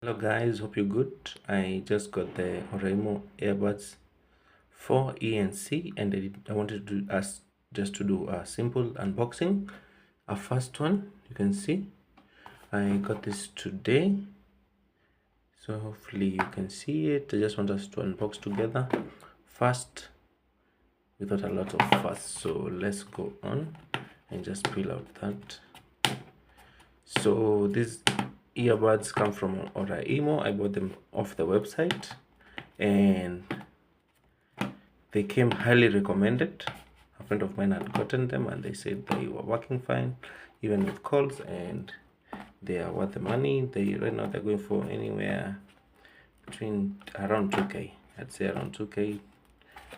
Hello guys, hope you're good. I just got the Oraimo Airbuds for ENC and I wanted to ask just to do a simple unboxing. A first one, you can see I got this today, so hopefully you can see it. I just want us to unbox together first without a lot of fuss. So let's go on and just peel out that. So these earbuds come from Oraimo. I bought them off the website and they came highly recommended. A friend of mine had gotten them and they said they were working fine even with calls, and they are worth the money. Right now they're going for anywhere between around 2k. I'd say around 2k,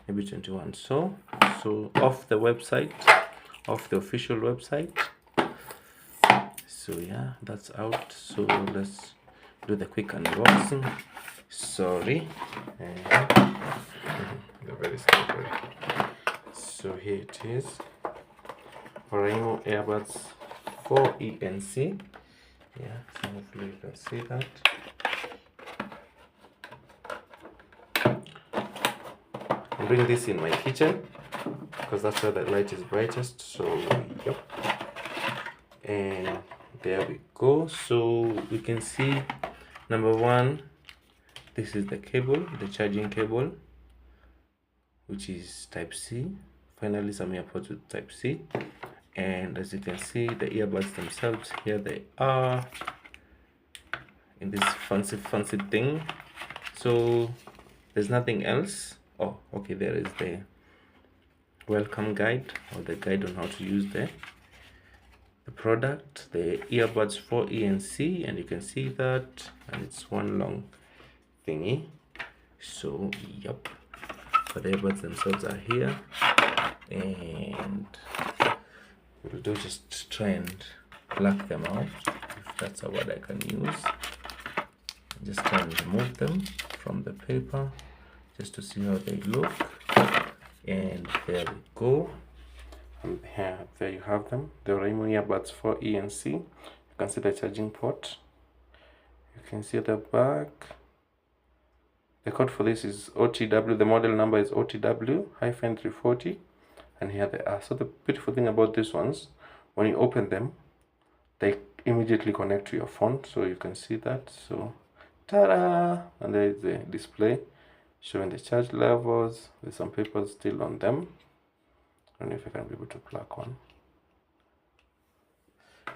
maybe 21. So off the website, off the official website. So yeah, that's out. So let's do the quick unboxing. Sorry, they're very scary. So here it is, Oraimo Airbuds for ENC. Yeah, so hopefully you can see that. I'm doing this in my kitchen because that's where the light is brightest. So yep, and there we go. So we can see, number one, this is the cable, the charging cable, which is type C. Finally some earbuds with type C. And as you can see, the earbuds themselves, here they are in this fancy thing. So there's nothing else. Oh, okay, there is the welcome guide, or the guide on how to use the product, the earbuds for ENC, and you can see that, and it's one long thingy. So yep, but the earbuds themselves are here, and we'll do just try and pluck them out, if that's a word I can use. Just try and remove them from the paper just to see how they look. And there we go. And here, there you have them, the Oraimo earbuds for ENC. You can see the charging port. You can see at the back, the code for this is OTW. The model number is OTW-340, and here they are. So the beautiful thing about these ones, when you open them, they immediately connect to your phone. So you can see that. So ta-da! And there is the display showing the charge levels. There's some papers still on them. I don't know if I can be able to pluck one.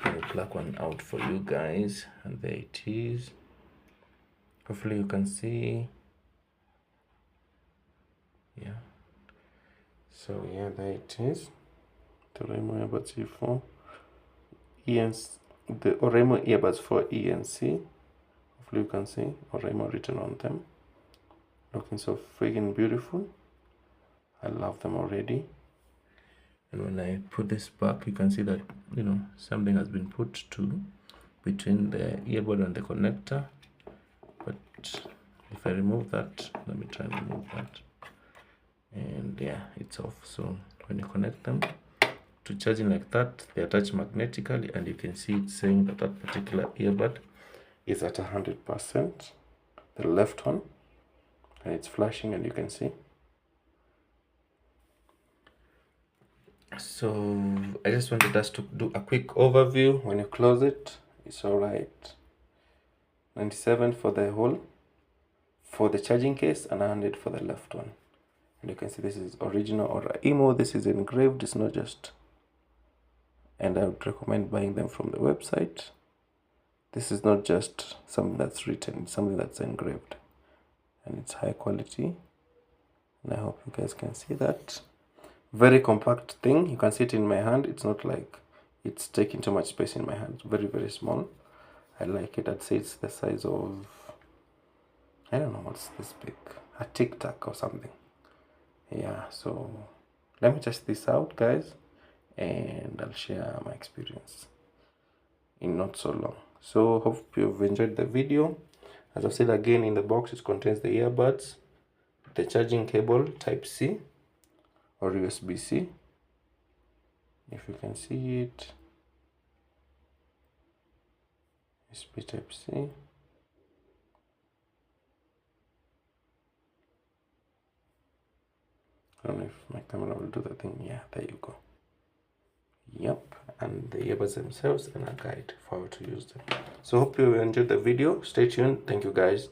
Let me pluck one out for you guys, and there it is. Hopefully you can see. Yeah. So yeah, there it is. The Oraimo earbuds for ENC. The Oraimo earbuds for ENC. Hopefully you can see Oraimo written on them. Looking so freaking beautiful. I love them already. And when I put this back, you can see that, you know, something has been put to between the earbud and the connector. But if I remove that, let me try and remove that. And yeah, it's off. So when you connect them to charging like that, they attach magnetically, and you can see it's saying that that particular earbud is at 100%, the left one, and it's flashing, and you can see. So I just wanted us to do a quick overview. When you close it, it's all right. 97 for the whole, for the charging case, and 100 for the left one. And you can see this is original Oraimo. This is engraved, it's not just, and I would recommend buying them from the website. This is not just something that's written, it's something that's engraved, and it's high quality, and I hope you guys can see that. Very compact thing. You can see it in my hand. It's not like it's taking too much space in my hand. It's very, very small. I like it. I'd say it's the size of, I don't know what's this big, a Tic Tac or something. Yeah, so let me test this out, guys, and I'll share my experience in not so long. So hope you've enjoyed the video. As I've said again, in the box it contains the earbuds, the charging cable type C or USB-C, if you can see it, USB type C, I don't know if my camera will do the thing. Yeah, there you go. Yep, and the earbuds themselves and a guide for how to use them. So hope you enjoyed the video. Stay tuned. Thank you guys.